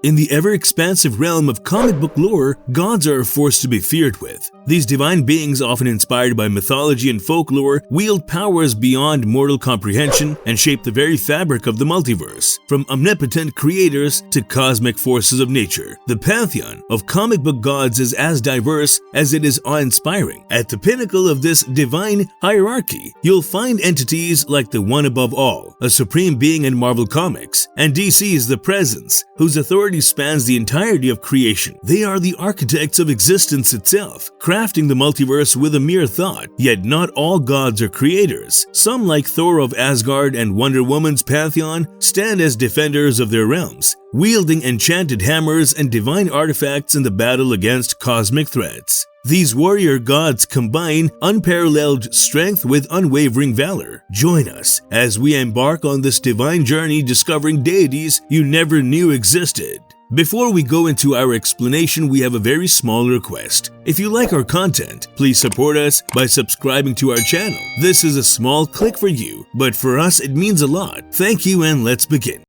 In the ever-expansive realm of comic book lore, gods are a force to be feared with. These divine beings, often inspired by mythology and folklore, wield powers beyond mortal comprehension and shape the very fabric of the multiverse. From omnipotent creators to cosmic forces of nature, the pantheon of comic book gods is as diverse as it is awe-inspiring. At the pinnacle of this divine hierarchy, you'll find entities like the One Above All, a supreme being in Marvel Comics, and DC's The Presence, whose authority spans the entirety of creation. They are the architects of existence itself, crafting the multiverse with a mere thought. Yet not all gods are creators. Some, like Thor of Asgard and Wonder Woman's pantheon, stand as defenders of their realms, wielding enchanted hammers and divine artifacts in the battle against cosmic threats. These warrior gods combine unparalleled strength with unwavering valor. Join us as we embark on this divine journey discovering deities you never knew existed. Before we go into our explanation, we have a very small request. If you like our content, please support us by subscribing to our channel. This is a small click for you, but for us it means a lot. Thank you, and let's begin.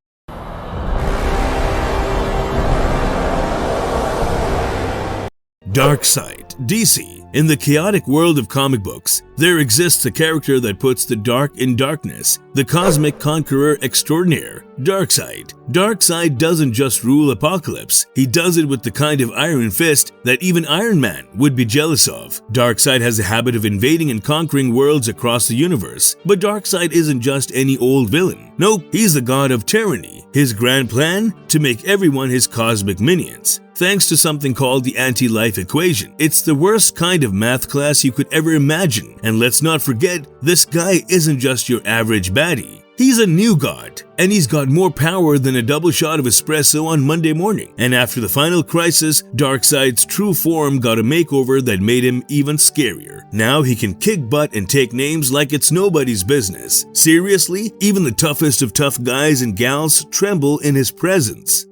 Darkseid, DC. In the chaotic world of comic books, there exists a character that puts the dark in darkness, the cosmic conqueror extraordinaire, Darkseid. Darkseid doesn't just rule Apocalypse, he does it with the kind of iron fist that even Iron Man would be jealous of. Darkseid has a habit of invading and conquering worlds across the universe, but Darkseid isn't just any old villain. Nope, he's the god of tyranny. His grand plan? To make everyone his cosmic minions. Thanks to something called the anti-life equation. It's the worst kind of math class you could ever imagine. And let's not forget, this guy isn't just your average baddie. He's a new god, and he's got more power than a double shot of espresso on Monday morning. And after the final crisis, Darkseid's true form got a makeover that made him even scarier. Now he can kick butt and take names like it's nobody's business. Seriously, even the toughest of tough guys and gals tremble in his presence.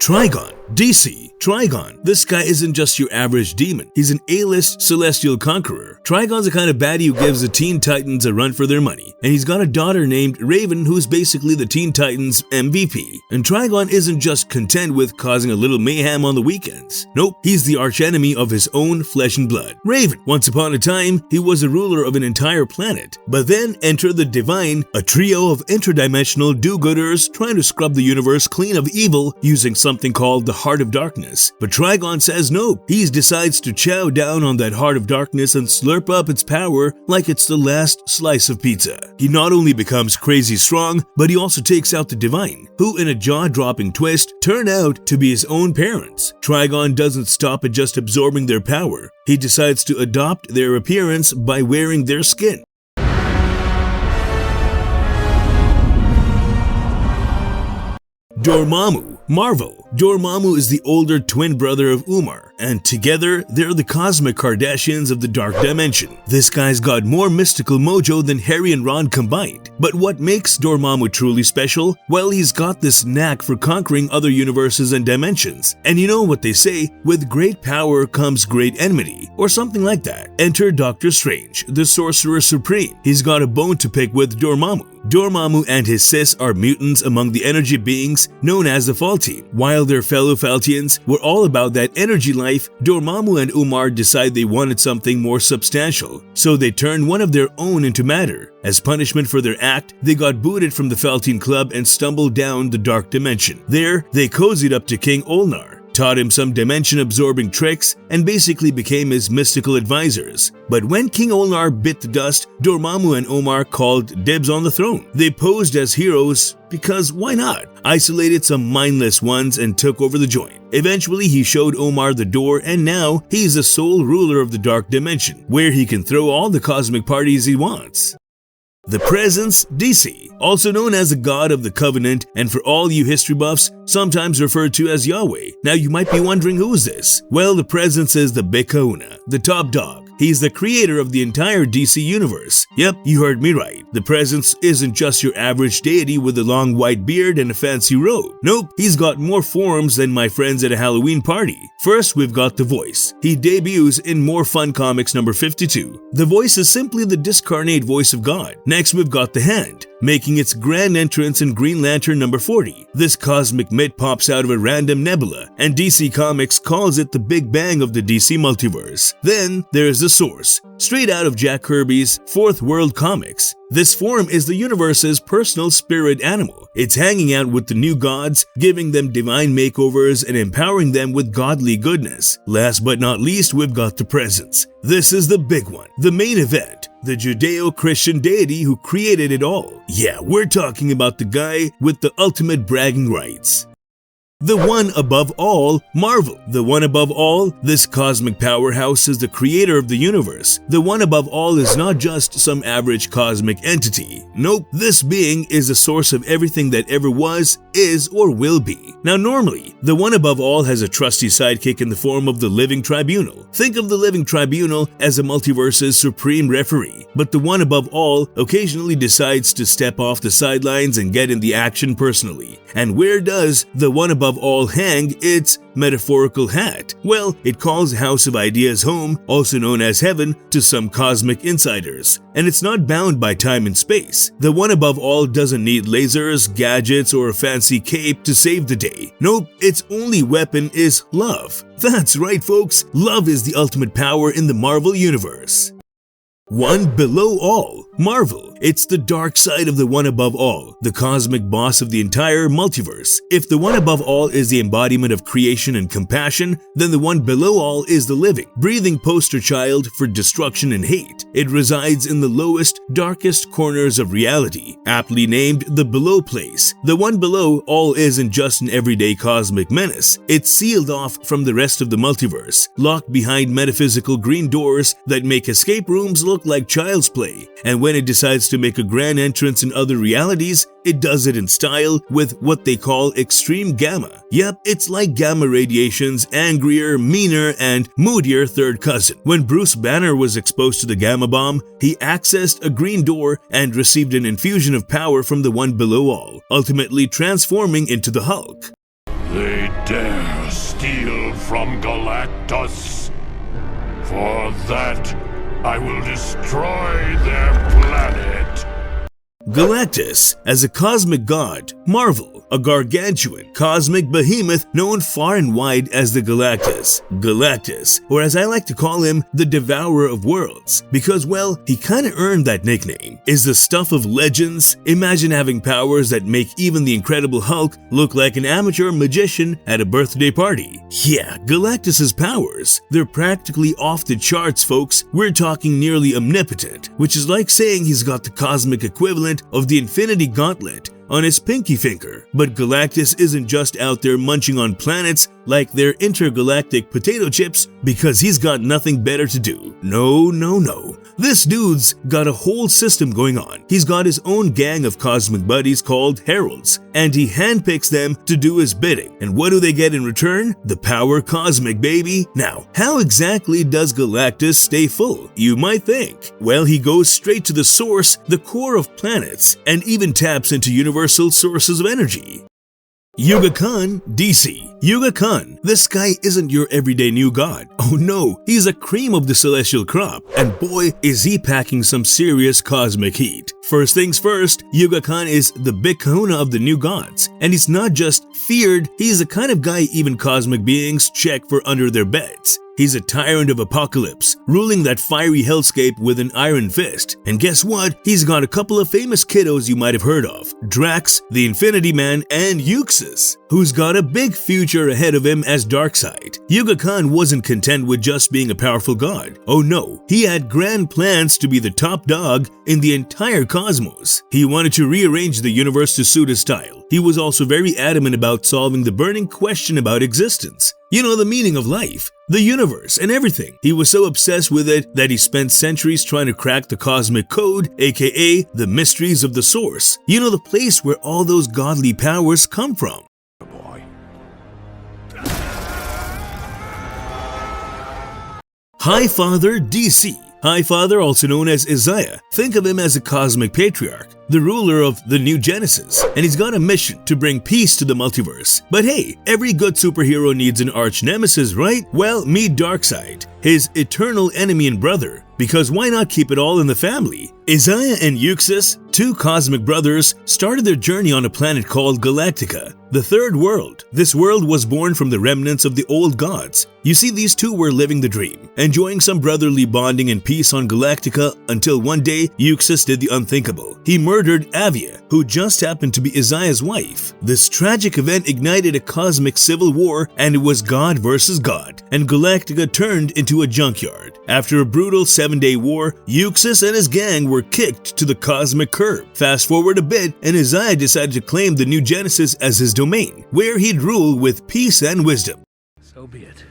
Trigon, DC. Trigon. This guy isn't just your average demon. He's an A-list celestial conqueror. Trigon's the kind of baddie who gives the Teen Titans a run for their money. And he's got a daughter named Raven who's basically the Teen Titans MVP. And Trigon isn't just content with causing a little mayhem on the weekends. Nope, he's the archenemy of his own flesh and blood. Raven. Once upon a time, he was a ruler of an entire planet. But then enter the Divine, a trio of interdimensional do-gooders trying to scrub the universe clean of evil using something called the Heart of Darkness. But Trigon says no. He decides to chow down on that Heart of Darkness and slurp up its power like it's the last slice of pizza. He not only becomes crazy strong, but he also takes out the Divine, who in a jaw-dropping twist turn out to be his own parents. Trigon doesn't stop at just absorbing their power. He decides to adopt their appearance by wearing their skin. Doramu, Marvel. Doramu is the older twin brother of Umar, and together they're the cosmic Kardashians of the dark dimension. This guy's got more mystical mojo than Harry and Ron combined. But what makes Doramu truly special? Well, he's got this knack for conquering other universes and dimensions. And you know what they say, with great power comes great enmity, or something like that. Enter Doctor Strange, the Sorcerer Supreme. He's got a bone to pick with Doramu. Doramu and his sis are mutants among the energy beings known as the Fall Team. While their fellow Faltians were all about that energy life, Doramu and Umar decide they wanted something more substantial, so they turned one of their own into matter. As punishment for their act, they got booted from the Faltine Club and stumbled down the dark dimension. There, they cozied up to King Olnar, taught him some dimension-absorbing tricks, and basically became his mystical advisors. But when King Olnar bit the dust, Doramu and Umar called dibs on the throne. They posed as heroes because why not? Isolated some mindless ones and took over the joint. Eventually, he showed Omar the door, and now he's the sole ruler of the dark dimension, where he can throw all the cosmic parties he wants. The Presence, DC, also known as the God of the Covenant, and for all you history buffs, sometimes referred to as Yahweh. Now you might be wondering, who is this? Well, the Presence is the Big Kahuna, the top dog. he's the creator of the entire DC universe. Yep, you heard me right. The presence isn't just your average deity with a long white beard and a fancy robe. Nope, he's got more forms than my friends at a Halloween party. First, we've got the voice. He debuts in More Fun Comics number 52. The voice is simply the discarnate voice of God. Next, we've got the hand, making its grand entrance in Green Lantern number 40. This cosmic mitt pops out of a random nebula, and DC Comics calls it the Big Bang of the DC multiverse. Then, there's the source, straight out of Jack Kirby's Fourth World Comics. This form is the universe's personal spirit animal. It's hanging out with the new gods, giving them divine makeovers and empowering them with godly goodness. Last but not least, we've got the presence. This is the big one, the main event, the Judeo-Christian deity who created it all. Yeah, we're talking about the guy with the ultimate bragging rights. The one above all, Marvel. The one above all, this cosmic powerhouse is the creator of the universe. The one above all is not just some average cosmic entity. Nope, this being is the source of everything that ever was, is, or will be. Now normally, the one above all has a trusty sidekick in the form of the Living Tribunal. Think of the Living Tribunal as a multiverse's supreme referee. But the one above all occasionally decides to step off the sidelines and get in the action personally. And where does the one above all hang its metaphorical hat? Well, it calls House of Ideas home, also known as heaven, to some cosmic insiders. And it's not bound by time and space. The one above all doesn't need lasers, gadgets, or a fancy cape to save the day. Nope, its only weapon is love. That's right, folks, love is the ultimate power in the Marvel universe. One below all, Marvel. It's the dark side of the one above all, the cosmic boss of the entire multiverse. If the one above all is the embodiment of creation and compassion, then the one below all is the living, breathing poster child for destruction and hate. It resides in the lowest, darkest corners of reality, aptly named the below place. The one below all isn't just an everyday cosmic menace. It's sealed off from the rest of the multiverse, locked behind metaphysical green doors that make escape rooms look like child's play. And when it decides to make a grand entrance in other realities, it does it in style with what they call extreme gamma. Yep, it's like gamma radiation's angrier, meaner, and moodier third cousin. When Bruce Banner was exposed to the gamma bomb, he accessed a green door and received an infusion of power from the one below all, ultimately transforming into the Hulk. They dare steal from Galactus. For that, I will destroy their planet. Galactus, as a cosmic god, Marvel, a gargantuan cosmic behemoth known far and wide as the Galactus. Galactus, or as I like to call him, the Devourer of Worlds, because, well, he kinda earned that nickname, is the stuff of legends. Imagine having powers that make even the Incredible Hulk look like an amateur magician at a birthday party. Yeah, Galactus's powers, they're practically off the charts, folks. We're talking nearly omnipotent, which is like saying he's got the cosmic equivalent of the Infinity Gauntlet on his pinky finger. But Galactus isn't just out there munching on planets like they're intergalactic potato chips because he's got nothing better to do. No, no, no. This dude's got a whole system going on. He's got his own gang of cosmic buddies called Heralds, and he handpicks them to do his bidding. And what do they get in return? The power cosmic, baby. Now, how exactly does Galactus stay full, you might think? Well, he goes straight to the source, the core of planets, and even taps into universal sources of energy. Yuga Kan, DC. Yuga Kan, this guy isn't your everyday new god. Oh no, he's a cream of the celestial crop, and boy is he packing some serious cosmic heat. First things first, Yuga Kan is the big kahuna of the new gods, and he's not just feared, he's the kind of guy even cosmic beings check for under their beds. He's a tyrant of apocalypse, ruling that fiery hellscape with an iron fist. And guess what? He's got a couple of famous kiddos you might have heard of. Drax, the Infinity Man, and Euxus, who's got a big future ahead of him as Darkseid. Yuga Kan wasn't content with just being a powerful god. Oh no, he had grand plans to be the top dog in the entire cosmos. He wanted to rearrange the universe to suit his style. He was also very adamant about solving the burning question about existence. You know, the meaning of life, the universe, and everything. He was so obsessed with it that he spent centuries trying to crack the cosmic code, aka the mysteries of the source. You know, the place where all those godly powers come from. Highfather DC. Highfather, also known as Isaiah, think of him as a cosmic patriarch, the ruler of the new Genesis, and he's got a mission to bring peace to the multiverse. But hey, every good superhero needs an arch nemesis, right? Well, meet Darkseid, his eternal enemy and brother, because why not keep it all in the family? Isaiah and Euxus, two cosmic brothers, started their journey on a planet called Galactica, the third world. This world was born from the remnants of the old gods. You see, these two were living the dream, enjoying some brotherly bonding and peace on Galactica until one day Euxus did the unthinkable. He murdered Avia, who just happened to be Isaiah's wife. This tragic event ignited a cosmic civil war, and it was God versus God, and Galactica turned into a junkyard. After a brutal 7-day war, Euxus and his gang were kicked to the cosmic curb. Fast forward a bit, and Isaiah decided to claim the new Genesis as his domain, where he'd rule with peace and wisdom. So be it.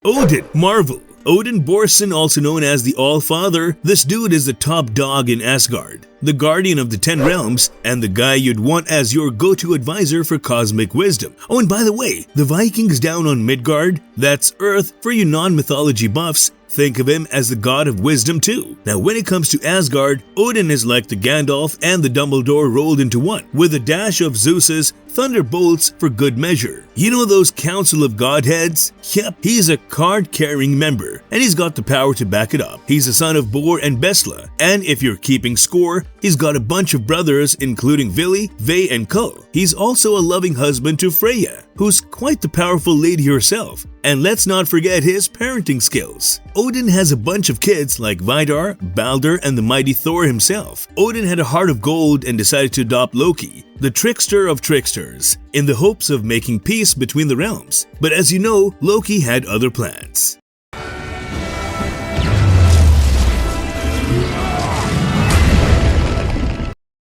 Odin Marvel. Odin Borson, also known as the All-Father, this dude is the top dog in Asgard, the guardian of the 10 realms, and the guy you'd want as your go-to advisor for cosmic wisdom. Oh, and by the way, the Vikings down on Midgard, that's Earth for you non-mythology buffs, think of him as the god of wisdom too. Now when it comes to Asgard, Odin is like the Gandalf and the Dumbledore rolled into one, with a dash of Zeus's thunderbolts for good measure. You know those Council of Godheads? Yep, he's a card-carrying member, and he's got the power to back it up. He's the son of Bor and Besla, and if you're keeping score, he's got a bunch of brothers including Vili, Ve, and Ko. He's also a loving husband to Freya, who's quite the powerful lady herself. And let's not forget his parenting skills. Odin has a bunch of kids like Vidar, Balder, and the mighty Thor himself. Odin had a heart of gold and decided to adopt Loki, the trickster of tricksters, in the hopes of making peace between the realms. But as you know, Loki had other plans.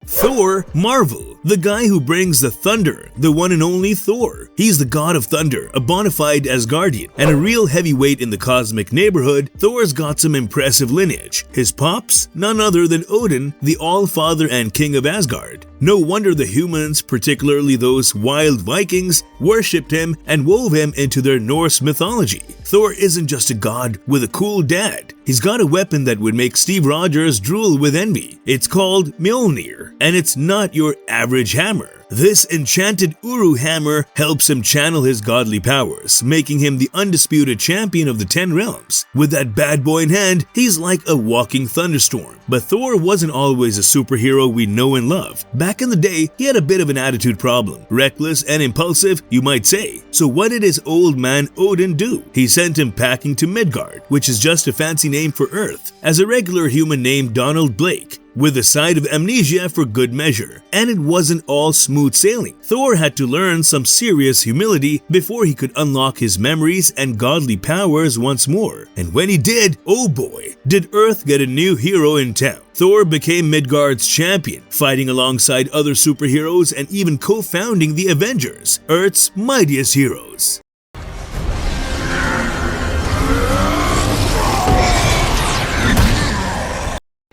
Thor Marvel, the guy who brings the thunder, the one and only Thor. He's the god of thunder, a bona fide Asgardian, and a real heavyweight in the cosmic neighborhood. Thor's got some impressive lineage. His pops? None other than Odin, the All-Father and King of Asgard. No wonder the humans, particularly those wild Vikings, worshipped him and wove him into their Norse mythology. Thor isn't just a god with a cool dad. He's got a weapon that would make Steve Rogers drool with envy. It's called Mjolnir, and it's not your average hammer. This enchanted Uru hammer helps him channel his godly powers, making him the undisputed champion of the 10 realms. With that bad boy in hand, he's like a walking thunderstorm. But Thor wasn't always a superhero we know and love. Back in the day, he had a bit of an attitude problem. Reckless and impulsive, you might say. So what did his old man Odin do? He sent him packing to Midgard, which is just a fancy name for Earth, as a regular human named Donald Blake, with a side of amnesia for good measure. And it wasn't all smooth sailing. Thor had to learn some serious humility before he could unlock his memories and godly powers once more. And when he did, oh boy, did Earth get a new hero in town. Thor became Midgard's champion, fighting alongside other superheroes and even co-founding the Avengers, Earth's mightiest heroes.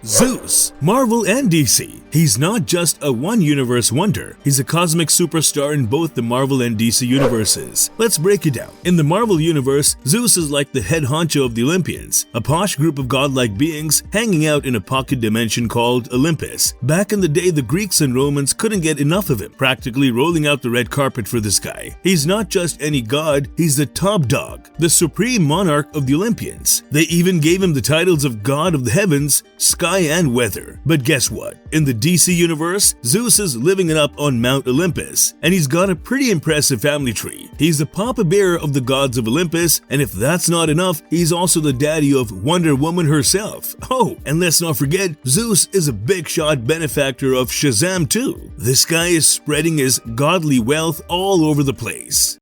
Zeus, Marvel and DC. He's not just a one-universe wonder, he's a cosmic superstar in both the Marvel and DC universes. Let's break it down. In the Marvel universe, Zeus is like the head honcho of the Olympians, a posh group of godlike beings hanging out in a pocket dimension called Olympus. Back in the day, the Greeks and Romans couldn't get enough of him, practically rolling out the red carpet for this guy. He's not just any god, he's the top dog, the supreme monarch of the Olympians. They even gave him the titles of God of the Heavens, Sky, and Weather. But guess what? In the DC universe, Zeus is living it up on Mount Olympus, and he's got a pretty impressive family tree. He's the papa bear of the gods of Olympus, and if that's not enough, he's also the daddy of Wonder Woman herself. Oh, and let's not forget, Zeus is a big shot benefactor of Shazam too. This guy is spreading his godly wealth all over the place.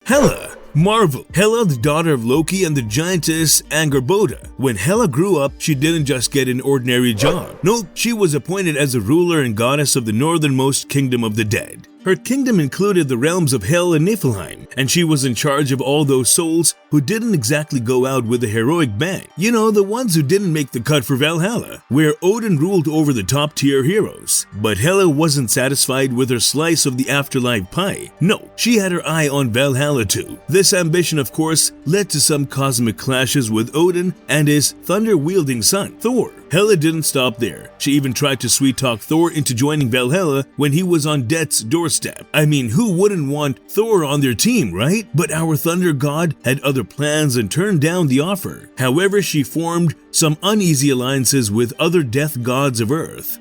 Hela, Marvel. Hela, the daughter of Loki and the giantess Angerboda. When Hela grew up, she didn't just get an ordinary job. Nope, she was appointed as the ruler and goddess of the northernmost kingdom of the dead. Her kingdom included the realms of Hell and Niflheim, and she was in charge of all those souls who didn't exactly go out with a heroic bang. You know, the ones who didn't make the cut for Valhalla, where Odin ruled over the top-tier heroes. But Hela wasn't satisfied with her slice of the afterlife pie. No, she had her eye on Valhalla too. This ambition, of course, led to some cosmic clashes with Odin and his thunder-wielding son, Thor. Hela didn't stop there. She even tried to sweet-talk Thor into joining Valhalla when he was on death's doorstep. I mean, who wouldn't want Thor on their team, right? But our thunder god had other plans and turned down the offer. However, she formed some uneasy alliances with other death gods of Earth.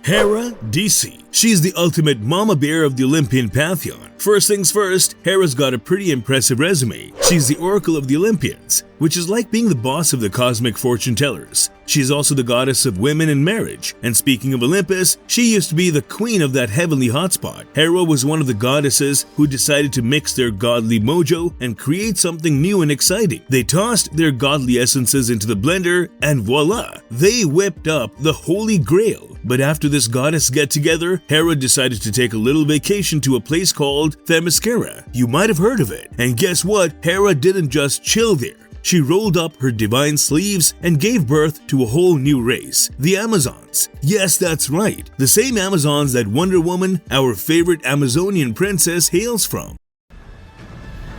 Hera, DC. She's the ultimate mama bear of the Olympian pantheon. First things first, Hera's got a pretty impressive resume. She's the oracle of the Olympians, which is like being the boss of the cosmic fortune tellers. She's also the goddess of women and marriage. And speaking of Olympus, she used to be the queen of that heavenly hotspot. Hera was one of the goddesses who decided to mix their godly mojo and create something new and exciting. They tossed their godly essences into the blender and voila, they whipped up the Holy Grail. But after this goddess get-together, Hera decided to take a little vacation to a place called Themyscira. You might have heard of it. And guess what? Hera didn't just chill there. She rolled up her divine sleeves and gave birth to a whole new race, the Amazons. Yes, that's right, the same Amazons that Wonder Woman, our favorite Amazonian princess, hails from.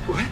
What?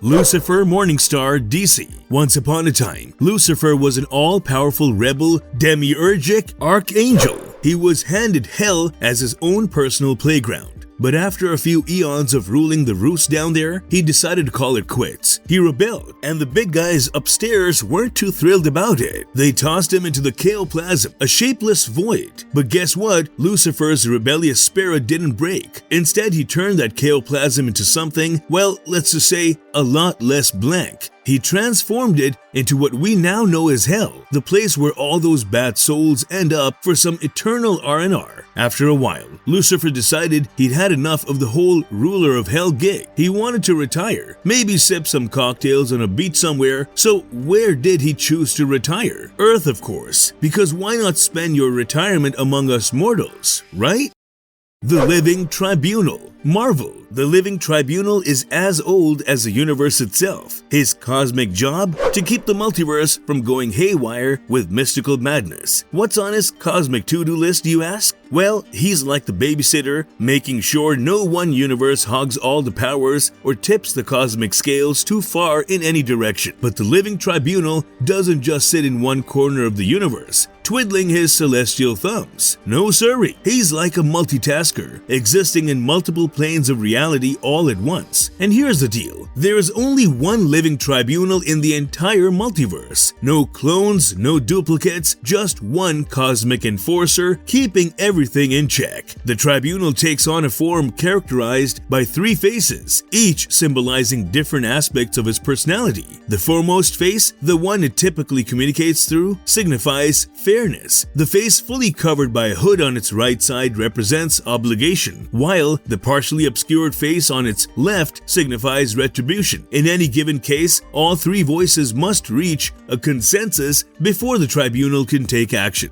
Lucifer, Morningstar, DC. Once upon a time, Lucifer was an all-powerful rebel, demiurgic archangel. He was handed hell as his own personal playground. But after a few eons of ruling the roost down there, he decided to call it quits. He rebelled, and the big guys upstairs weren't too thrilled about it. They tossed him into the chaoplasm, a shapeless void. But guess what? Lucifer's rebellious spirit didn't break. Instead, he turned that chaoplasm into something, well, let's just say, a lot less blank. He transformed it into what we now know as hell, the place where all those bad souls end up for some eternal R&R. After a while, Lucifer decided he'd had enough of the whole ruler of hell gig. He wanted to retire, maybe sip some cocktails on a beach somewhere. So where did he choose to retire? Earth, of course, because why not spend your retirement among us mortals, right? The Living Tribunal. Marvel. The Living Tribunal is as old as the universe itself. His cosmic job? To keep the multiverse from going haywire with mystical madness. What's on his cosmic to-do list, you ask? Well, he's like the babysitter, making sure no one universe hogs all the powers or tips the cosmic scales too far in any direction. But the Living Tribunal doesn't just sit in one corner of the universe, twiddling his celestial thumbs. No siree, he's like a multitasker, existing in multiple planes of reality all at once. And here's the deal, there is only one Living Tribunal in the entire multiverse. No clones, no duplicates, just one cosmic enforcer, keeping everything in check. The tribunal takes on a form characterized by three faces, each symbolizing different aspects of his personality. The foremost face, the one it typically communicates through, signifies fairness. The face fully covered by a hood on its right side represents obligation, while the partially obscured face on its left signifies retribution. In any given case, all three voices must reach a consensus before the tribunal can take action.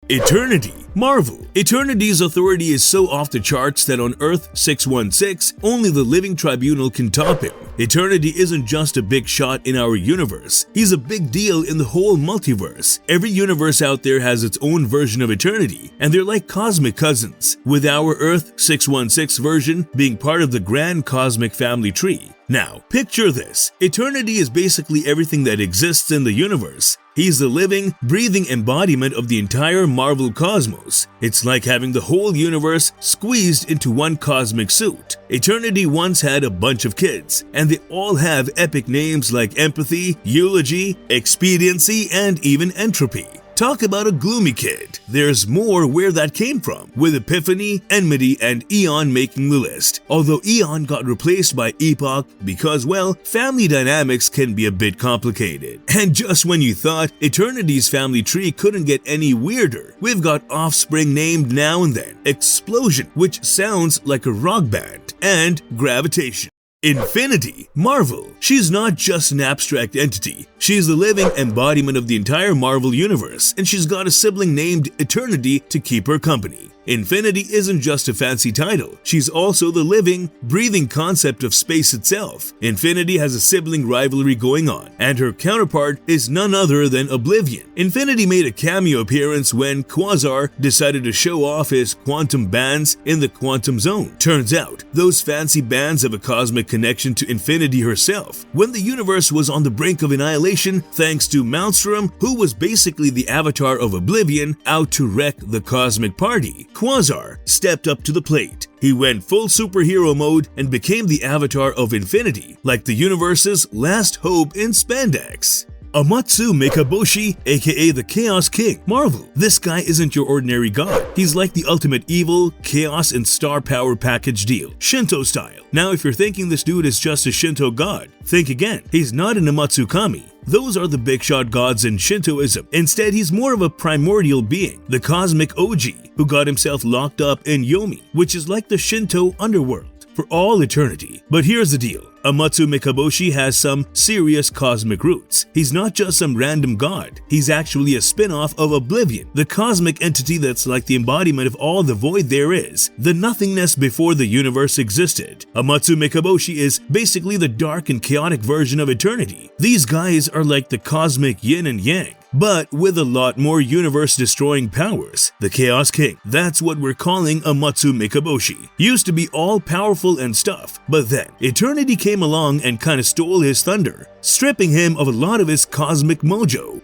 Eternity. Marvel. Eternity's authority is so off the charts that on Earth 616, only the Living Tribunal can top him. Eternity isn't just a big shot in our universe. He's a big deal in the whole multiverse. Every universe out there has its own version of Eternity, and they're like cosmic cousins, with our Earth 616 version being part of the grand cosmic family tree. Now, picture this. Eternity is basically everything that exists in the universe. He's the living, breathing embodiment of the entire Marvel cosmos. It's like having the whole universe squeezed into one cosmic suit. Eternity once had a bunch of kids, and they all have epic names like Empathy, Eulogy, Expediency, and even Entropy. Talk about a gloomy kid. There's more where that came from, with Epiphany, Enmity, and Eon making the list. Although Eon got replaced by Epoch because, well, family dynamics can be a bit complicated. And just when you thought Eternity's family tree couldn't get any weirder, we've got offspring named now and then, Explosion, which sounds like a rock band, and Gravitation. Infinity. Marvel. She's not just an abstract entity. She's the living embodiment of the entire Marvel universe, and she's got a sibling named Eternity to keep her company. Infinity isn't just a fancy title, she's also the living, breathing concept of space itself. Infinity has a sibling rivalry going on, and her counterpart is none other than Oblivion. Infinity made a cameo appearance when Quasar decided to show off his quantum bands in the quantum zone. Turns out, those fancy bands have a cosmic connection to Infinity herself. When the universe was on the brink of annihilation, thanks to Maelstrom, who was basically the avatar of Oblivion, out to wreck the cosmic party, Quasar stepped up to the plate. He went full superhero mode and became the avatar of Infinity, like the universe's last hope in spandex. Amatsukami, aka the Chaos King, Marvel. This guy isn't your ordinary god. He's like the ultimate evil, chaos, and star power package deal, Shinto style. Now if you're thinking this dude is just a Shinto god, think again. He's not an Amatsukami. Those are the big shot gods in Shintoism. Instead, he's more of a primordial being, the cosmic OG, who got himself locked up in Yomi, which is like the Shinto underworld, for all eternity. But here's the deal. Amatsukami has some serious cosmic roots. He's not just some random god. He's actually a spin-off of Oblivion, the cosmic entity that's like the embodiment of all the void there is, the nothingness before the universe existed. Amatsukami is basically the dark and chaotic version of eternity. These guys are like the cosmic yin and yang, but with a lot more universe-destroying powers. The Chaos King, that's what we're calling Amatsukami. Used to be all-powerful and stuff, but then Eternity came along and kinda stole his thunder, stripping him of a lot of his cosmic mojo.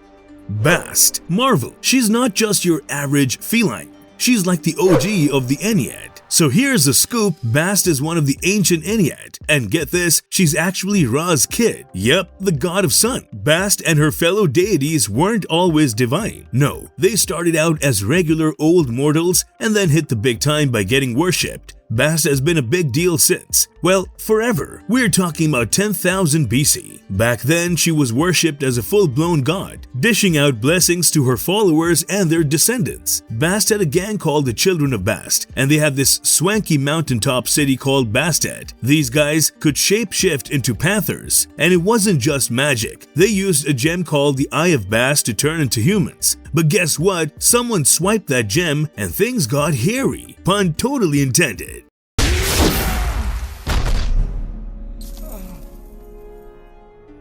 Bast, Marvel. She's not just your average feline. She's like the OG of the Ennead. So here's the scoop, Bast is one of the ancient Ennead, and get this, she's actually Ra's kid. Yep, the god of sun. Bast and her fellow deities weren't always divine. No, they started out as regular old mortals and then hit the big time by getting worshipped. Bast has been a big deal since. Well, forever. We're talking about 10,000 BC. Back then, she was worshipped as a full-blown god, dishing out blessings to her followers and their descendants. Bast had a gang called the Children of Bast, and they had this swanky mountaintop city called Bastet. These guys could shape-shift into panthers, and it wasn't just magic. They used a gem called the Eye of Bast to turn into humans. But guess what? Someone swiped that gem and things got hairy. Pun totally intended.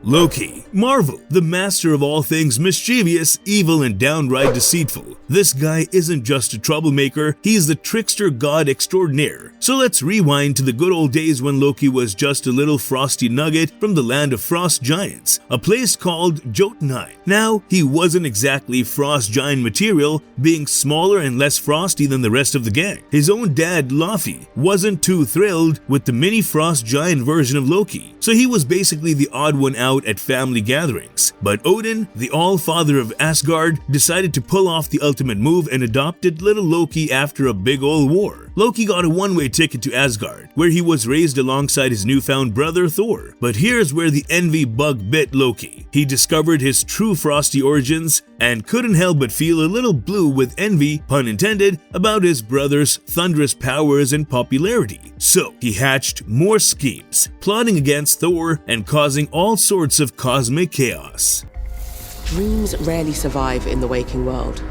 Loki, Marvel, the master of all things mischievous, evil, and downright deceitful. This guy isn't just a troublemaker, he's the trickster god extraordinaire. So let's rewind to the good old days when Loki was just a little frosty nugget from the land of frost giants, a place called Jotunheim. Now, he wasn't exactly frost giant material, being smaller and less frosty than the rest of the gang. His own dad, Laufey, wasn't too thrilled with the mini frost giant version of Loki, so he was basically the odd one out at family gatherings. But Odin, the all-father of Asgard, decided to pull off the ultimate move and adopted little Loki after a big old war. Loki got a one-way ticket to Asgard, where he was raised alongside his newfound brother Thor. But here's where the envy bug bit Loki. He discovered his true frosty origins and couldn't help but feel a little blue with envy, pun intended, about his brother's thunderous powers and popularity. So he hatched more schemes, plotting against Thor and causing all sorts of cosmic chaos. Dreams rarely survive in the waking world.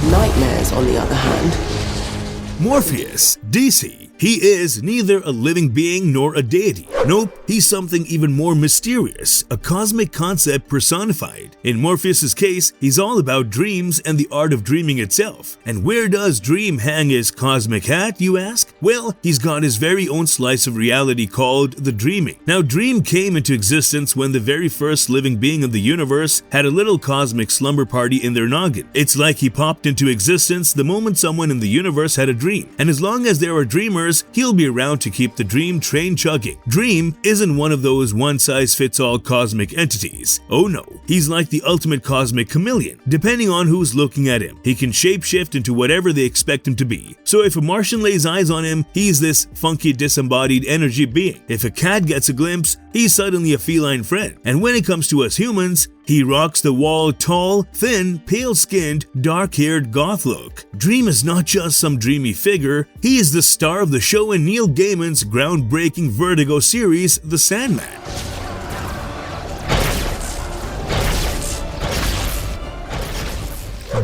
Nightmares, on the other hand. Morpheus, DC. He is neither a living being nor a deity. Nope, he's something even more mysterious, a cosmic concept personified. In Morpheus's case, he's all about dreams and the art of dreaming itself. And where does Dream hang his cosmic hat, you ask? Well, he's got his very own slice of reality called the Dreaming. Now, Dream came into existence when the very first living being of the universe had a little cosmic slumber party in their noggin. It's like he popped into existence the moment someone in the universe had a dream. And as long as there are dreamers, he'll be around to keep the dream train chugging. Dream isn't one of those one-size-fits-all cosmic entities. Oh no, he's like the ultimate cosmic chameleon. Depending on who's looking at him, he can shapeshift into whatever they expect him to be. So if a Martian lays eyes on him, he's this funky disembodied energy being. If a cat gets a glimpse, he's suddenly a feline friend. And when it comes to us humans, he rocks the wall tall, thin, pale-skinned, dark-haired goth look. Dream is not just some dreamy figure, he is the star of the show in Neil Gaiman's groundbreaking Vertigo series, The Sandman.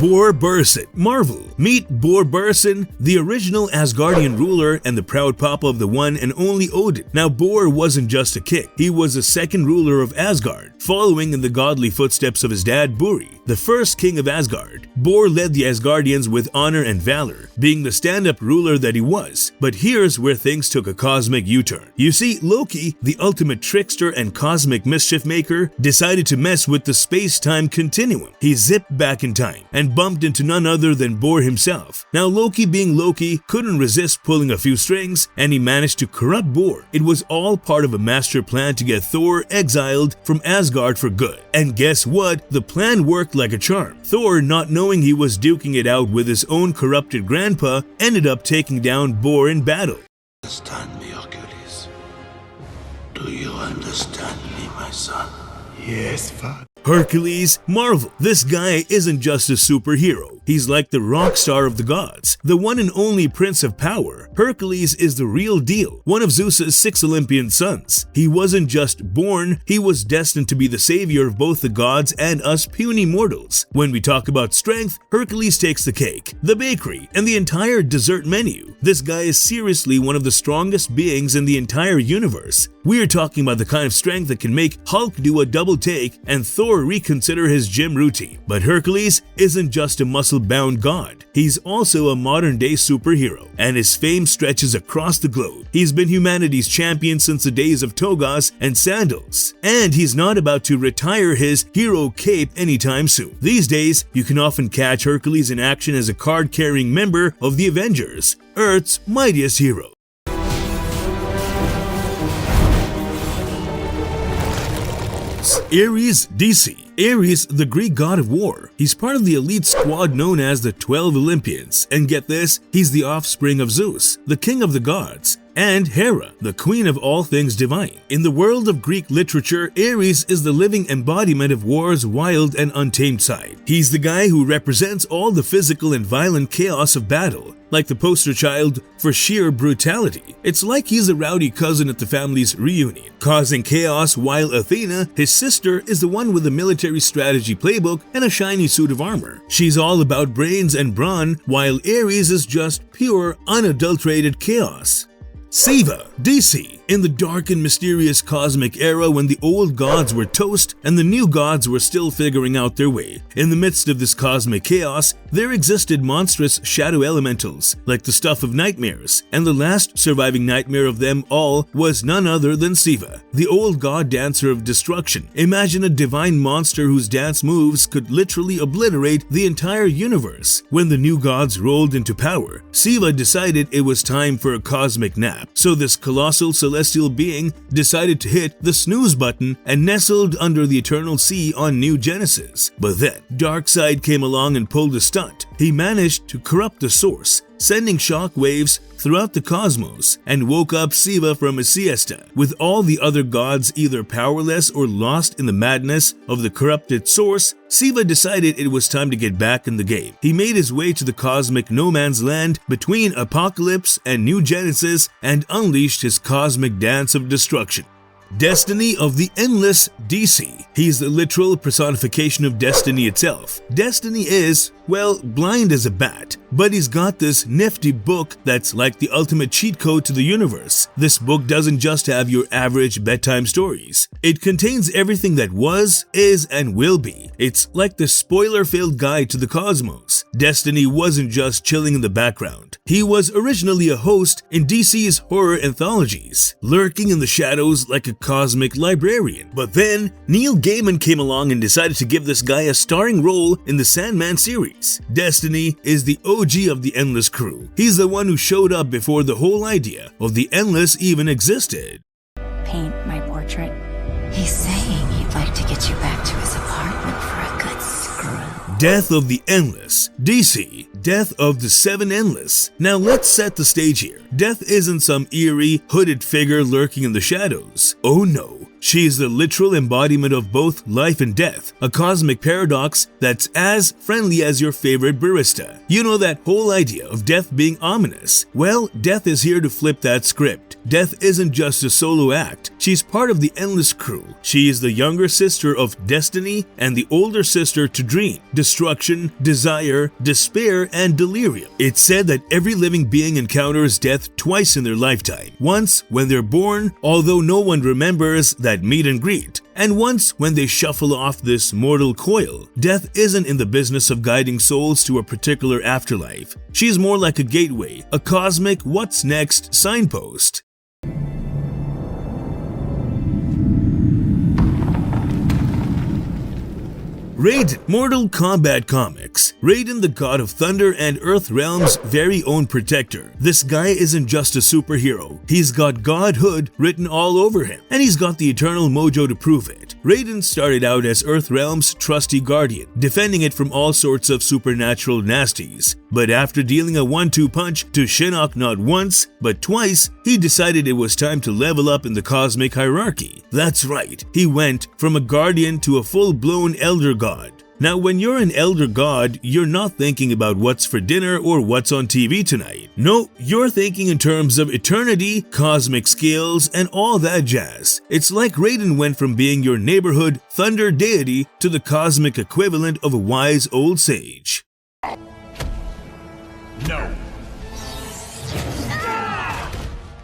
Bor-Burson, Marvel. Meet Bor-Burson, the original Asgardian ruler and the proud papa of the one and only Odin. Now Bor wasn't just a king, he was the second ruler of Asgard, following in the godly footsteps of his dad Buri, the first king of Asgard. Bor led the Asgardians with honor and valor, being the stand-up ruler that he was. But here's where things took a cosmic U-turn. You see, Loki, the ultimate trickster and cosmic mischief maker, decided to mess with the space-time continuum. He zipped back in time and bumped into none other than Bor himself. Now Loki, being Loki, couldn't resist pulling a few strings, and he managed to corrupt Bor. It was all part of a master plan to get Thor exiled from Asgard for good. And guess what? The plan worked like a charm. Thor, not knowing he was duking it out with his own corrupted grandpa, ended up taking down Bor in battle. Understand me, Hercules? Do you understand me, my son? Yes, Father. Hercules, Marvel. This guy isn't just a superhero. He's like the rock star of the gods, the one and only prince of power. Hercules is the real deal, one of Zeus's 6 Olympian sons. He wasn't just born, he was destined to be the savior of both the gods and us puny mortals. When we talk about strength, Hercules takes the cake, the bakery, and the entire dessert menu. This guy is seriously one of the strongest beings in the entire universe. We're talking about the kind of strength that can make Hulk do a double take and Thor reconsider his gym routine. But Hercules isn't just a muscle-bound god. He's also a modern-day superhero, and his fame stretches across the globe. He's been humanity's champion since the days of togas and sandals, and he's not about to retire his hero cape anytime soon. These days, you can often catch Hercules in action as a card-carrying member of the Avengers, Earth's mightiest hero. Aries, DC. Aries, the Greek god of war. He's part of the elite squad known as the 12 Olympians, and get this, he's the offspring of Zeus, the king of the gods, and Hera, the queen of all things divine. In the world of Greek literature, Aries is the living embodiment of war's wild and untamed side. He's the guy who represents all the physical and violent chaos of battle, like the poster child for sheer brutality. It's like he's a rowdy cousin at the family's reunion, causing chaos, while Athena, his sister, is the one with a military strategy playbook and a shiny suit of armor. She's all about brains and brawn, while Aries is just pure, unadulterated chaos. Siva, DC. In the dark and mysterious cosmic era when the old gods were toast and the new gods were still figuring out their way, in the midst of this cosmic chaos, there existed monstrous shadow elementals, like the stuff of nightmares, and the last surviving nightmare of them all was none other than Siva, the old god dancer of destruction. Imagine a divine monster whose dance moves could literally obliterate the entire universe. When the new gods rolled into power, Siva decided it was time for a cosmic nap. So this colossal celestial being decided to hit the snooze button and nestled under the eternal sea on New Genesis. But then, Darkseid came along and pulled a stunt. He managed to corrupt the source, sending shockwaves throughout the cosmos, and woke up Siva from a siesta. With all the other gods either powerless or lost in the madness of the corrupted source, Siva decided it was time to get back in the game. He made his way to the cosmic no man's land between Apocalypse and New Genesis and unleashed his cosmic dance of destruction. Destiny of the Endless, DC. He's the literal personification of destiny itself. Destiny is, well, blind as a bat, but he's got this nifty book that's like the ultimate cheat code to the universe. This book doesn't just have your average bedtime stories. It contains everything that was, is, and will be. It's like the spoiler-filled guide to the cosmos. Destiny wasn't just chilling in the background. He was originally a host in DC's horror anthologies, lurking in the shadows like a cosmic librarian. But then, Neil Gaiman came along and decided to give this guy a starring role in the Sandman series. Destiny is the OG of the Endless crew. He's the one who showed up before the whole idea of the Endless even existed. Paint my portrait. He's saying he'd like to get you back to his apartment for a good screw. Death of the Endless, DC. Death of the Seven Endless. Now let's set the stage here. Death isn't some eerie, hooded figure lurking in the shadows. Oh no. She is the literal embodiment of both life and death, a cosmic paradox that's as friendly as your favorite barista. You know that whole idea of death being ominous? Well, Death is here to flip that script. Death isn't just a solo act. She's part of the endless crew. She is the younger sister of Destiny and the older sister to Dream, Destruction, Desire, Despair, and Delirium. It's said that every living being encounters death twice in their lifetime. Once when they're born, although no one remembers that meet and greet, and once when they shuffle off this mortal coil. Death isn't in the business of guiding souls to a particular afterlife. She's more like a gateway, a cosmic what's next signpost. Raiden, Mortal Kombat Comics. Raiden, the god of thunder and earth realm's very own protector. This guy isn't just a superhero. He's got godhood written all over him, and he's got the eternal mojo to prove it. Raiden started out as Earth Realm's trusty guardian, defending it from all sorts of supernatural nasties. But after dealing a 1-2 punch to Shinnok not once, but twice, he decided it was time to level up in the cosmic hierarchy. That's right, he went from a guardian to a full-blown elder god. Now, when you're an elder god, you're not thinking about what's for dinner or what's on TV tonight. No, you're thinking in terms of eternity, cosmic scales, and all that jazz. It's like Raiden went from being your neighborhood thunder deity to the cosmic equivalent of a wise old sage. No.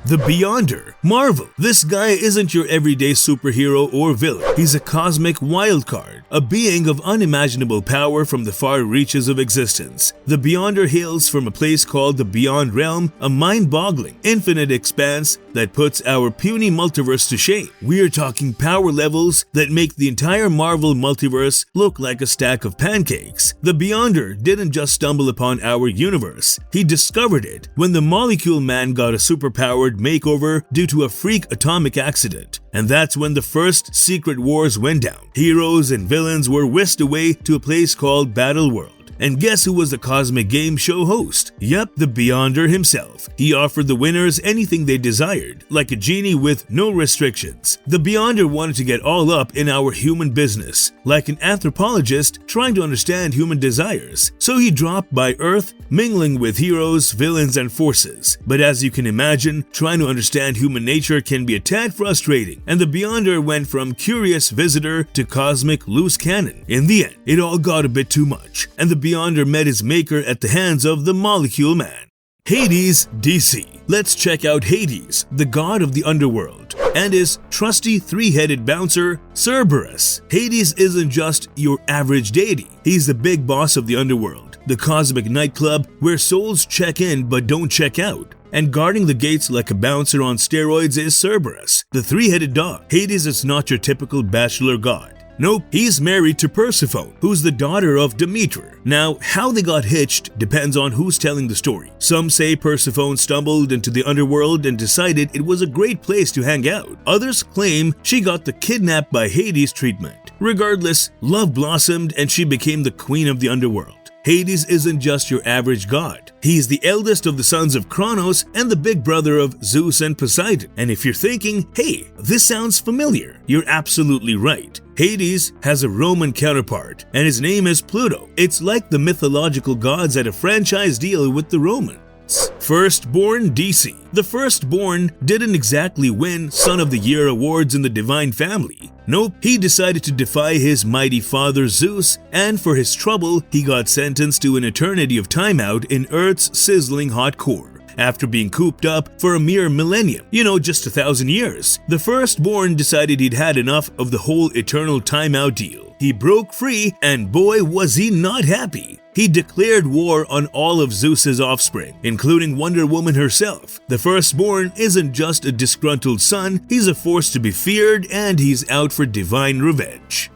The Beyonder, Marvel. This guy isn't your everyday superhero or villain. He's a cosmic wildcard, a being of unimaginable power from the far reaches of existence. The Beyonder hails from a place called the Beyond Realm, a mind-boggling, infinite expanse that puts our puny multiverse to shame. We're talking power levels that make the entire Marvel multiverse look like a stack of pancakes. The Beyonder didn't just stumble upon our universe. He discovered it when the Molecule Man got a superpowered makeover due to a freak atomic accident. And that's when the first secret wars went down. Heroes and villains were whisked away to a place called Battle World. And guess who was the cosmic game show host? Yep, the Beyonder himself. He offered the winners anything they desired, like a genie with no restrictions. The Beyonder wanted to get all up in our human business, like an anthropologist trying to understand human desires. So he dropped by Earth, mingling with heroes, villains, and forces. But as you can imagine, trying to understand human nature can be a tad frustrating, and the Beyonder went from curious visitor to cosmic loose cannon. In the end, it all got a bit too much, and the Beyonder met his maker at the hands of the Molecule Man. Hades, DC. Let's check out Hades, the god of the underworld, and his trusty three-headed bouncer, Cerberus. Hades isn't just your average deity. He's the big boss of the underworld, the cosmic nightclub where souls check in but don't check out. And guarding the gates like a bouncer on steroids is Cerberus, the three-headed dog. Hades is not your typical bachelor god. Nope, he's married to Persephone, who's the daughter of Demeter. Now, how they got hitched depends on who's telling the story. Some say Persephone stumbled into the underworld and decided it was a great place to hang out. Others claim she got the kidnapped by Hades treatment. Regardless, love blossomed and she became the queen of the underworld. Hades isn't just your average god. He's the eldest of the sons of Kronos and the big brother of Zeus and Poseidon. And if you're thinking, hey, this sounds familiar, you're absolutely right. Hades has a Roman counterpart, and his name is Pluto. It's like the mythological gods had a franchise deal with the Romans. Firstborn, DC. The Firstborn didn't exactly win Son of the Year awards in the Divine Family. Nope, he decided to defy his mighty father Zeus, and for his trouble, he got sentenced to an eternity of timeout in Earth's sizzling hot core. After being cooped up for a mere millennium, just 1,000 years, the Firstborn decided he'd had enough of the whole eternal timeout deal. He broke free, and boy was he not happy. He declared war on all of Zeus's offspring, including Wonder Woman herself. The Firstborn isn't just a disgruntled son, he's a force to be feared, and he's out for divine revenge.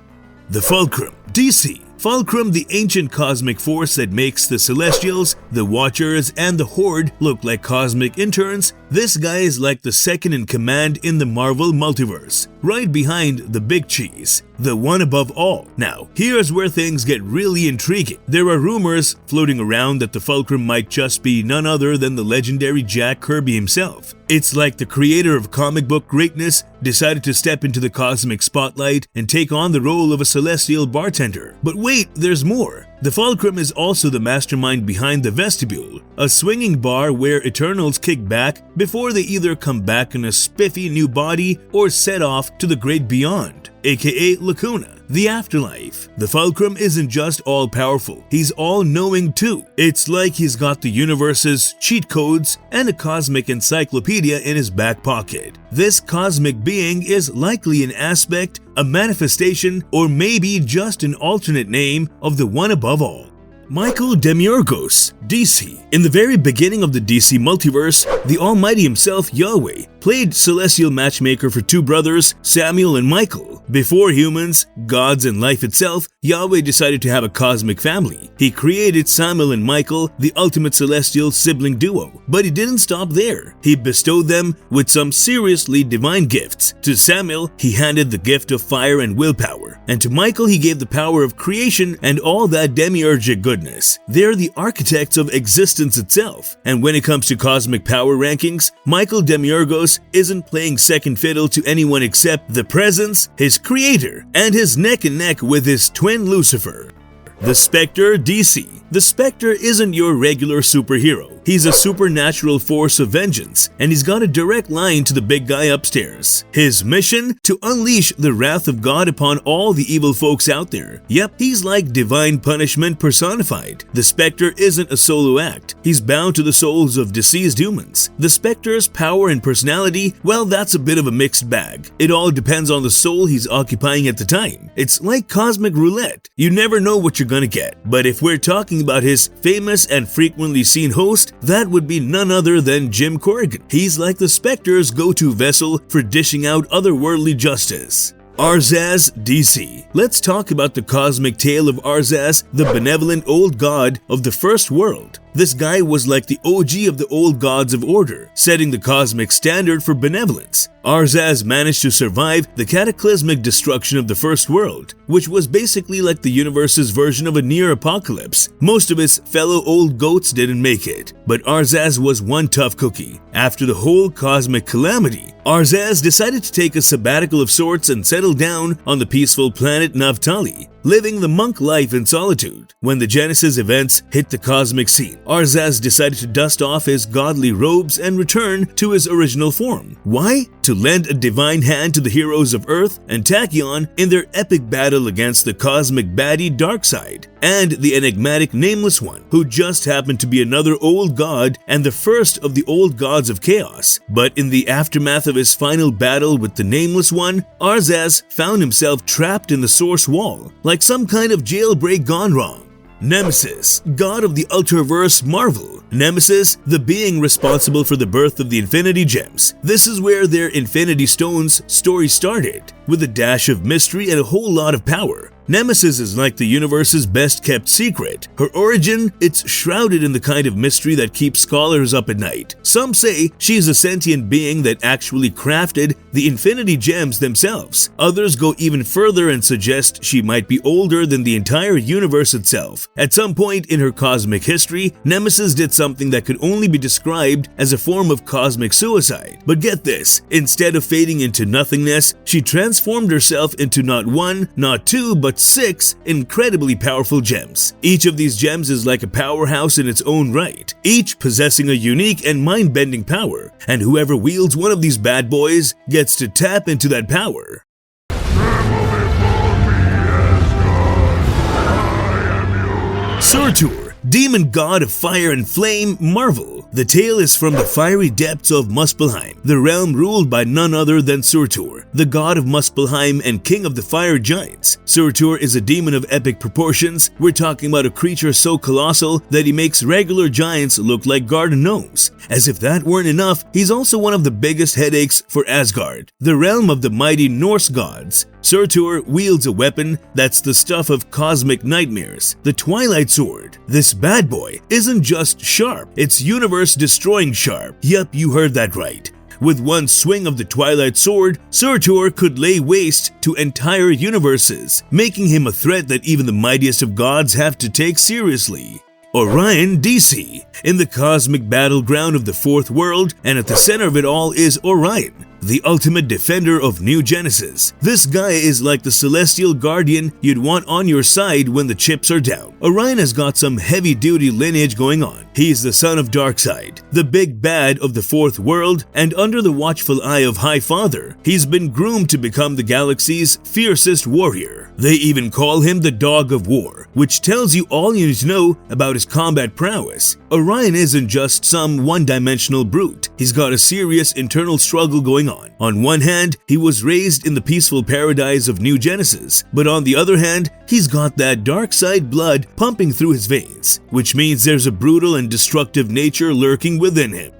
The Fulcrum, DC. Fulcrum, the ancient cosmic force that makes the Celestials, the Watchers, and the Horde look like cosmic interns, This guy is like the second in command in the Marvel multiverse, right behind the big cheese, the one above all. Now, here's where things get really intriguing. There are rumors floating around that the fulcrum might just be none other than the legendary Jack Kirby himself. It's like the creator of comic book greatness decided to step into the cosmic spotlight and take on the role of a celestial bartender. But wait, there's more. The fulcrum is also the mastermind behind the vestibule, a swinging bar where Eternals kick back before they either come back in a spiffy new body or set off to the great beyond, aka Lacuna, the afterlife. The fulcrum isn't just all-powerful, he's all-knowing too. It's like he's got the universe's cheat codes and a cosmic encyclopedia in his back pocket. This cosmic being is likely an aspect, a manifestation, or maybe just an alternate name of the one above all. Michael Demiurgos, DC. In the very beginning of the DC multiverse, the Almighty himself, Yahweh, played celestial matchmaker for two brothers, Samuel and Michael. Before humans, gods, and life itself, Yahweh decided to have a cosmic family. He created Samuel and Michael, the ultimate celestial sibling duo. But he didn't stop there. He bestowed them with some seriously divine gifts. To Samuel, he handed the gift of fire and willpower. And to Michael, he gave the power of creation and all that demiurgic goodness. They're the architects of existence itself. And when it comes to cosmic power rankings, Michael Demiurgos isn't playing second fiddle to anyone except the Presence, his creator, and his neck and neck with his twin Lucifer. The Spectre, DC. The Spectre isn't your regular superhero. He's a supernatural force of vengeance, and he's got a direct line to the big guy upstairs. His mission? To unleash the wrath of God upon all the evil folks out there. Yep, he's like divine punishment personified. The Spectre isn't a solo act. He's bound to the souls of deceased humans. The Spectre's power and personality, well, that's a bit of a mixed bag. It all depends on the soul he's occupying at the time. It's like cosmic roulette. You never know what you're gonna get. But if we're talking about his famous and frequently seen host, that would be none other than Jim Corrigan. He's like the Spectre's go-to vessel for dishing out otherworldly justice. Arzaz, DC. Let's talk about the cosmic tale of Arzaz, the benevolent old god of the first world. This guy was like the OG of the old gods of order, setting the cosmic standard for benevolence. Arzaz managed to survive the cataclysmic destruction of the first world, which was basically like the universe's version of a near apocalypse. Most of his fellow old goats didn't make it, but Arzaz was one tough cookie. After the whole cosmic calamity, Arzaz decided to take a sabbatical of sorts and settle down on the peaceful planet Naftali, living the monk life in solitude. When the Genesis events hit the cosmic scene, Arzaz decided to dust off his godly robes and return to his original form. Why? To lend a divine hand to the heroes of Earth and Tachyon in their epic battle against the cosmic baddie Darkseid and the enigmatic Nameless One, who just happened to be another old god and the first of the old gods of chaos. But in the aftermath of his final battle with the Nameless One, Arzaz found himself trapped in the source wall, like some kind of jailbreak gone wrong. Nemesis, god of the Ultraverse Marvel. Nemesis, the being responsible for the birth of the Infinity Gems. This is where their Infinity Stones story started, with a dash of mystery and a whole lot of power. Nemesis is like the universe's best-kept secret. Her origin, it's shrouded in the kind of mystery that keeps scholars up at night. Some say she's a sentient being that actually crafted the Infinity Gems themselves. Others go even further and suggest she might be older than the entire universe itself. At some point in her cosmic history, Nemesis did something that could only be described as a form of cosmic suicide. But get this, instead of fading into nothingness, she transformed herself into not one, not two, but 6 incredibly powerful gems. Each of these gems is like a powerhouse in its own right, each possessing a unique and mind-bending power, and whoever wields one of these bad boys gets to tap into that power. Sirur, demon god of fire and flame, Marvel. The tale is from the fiery depths of Muspelheim, the realm ruled by none other than Surtur, the god of Muspelheim and king of the fire giants. Surtur is a demon of epic proportions. We're talking about a creature so colossal that he makes regular giants look like garden gnomes. As if that weren't enough, he's also one of the biggest headaches for Asgard, the realm of the mighty Norse gods. Sirur wields a weapon that's the stuff of cosmic nightmares, the Twilight Sword. This bad boy isn't just sharp, it's universe-destroying sharp. Yep, you heard that right. With one swing of the Twilight Sword, Sirur could lay waste to entire universes, making him a threat that even the mightiest of gods have to take seriously. Orion DC. In the cosmic battleground of the fourth world, and at the center of it all is Orion, the ultimate defender of New Genesis. This guy is like the celestial guardian you'd want on your side when the chips are down. Orion has got some heavy-duty lineage going on. He's the son of Darkseid, the big bad of the fourth world, and under the watchful eye of High Father, he's been groomed to become the galaxy's fiercest warrior. They even call him the Dog of War, which tells you all you need to know about his combat prowess. Orion isn't just some one-dimensional brute. He's got a serious internal struggle going on. On one hand, he was raised in the peaceful paradise of New Genesis, but on the other hand, he's got that dark side blood pumping through his veins, which means there's a brutal and destructive nature lurking within him.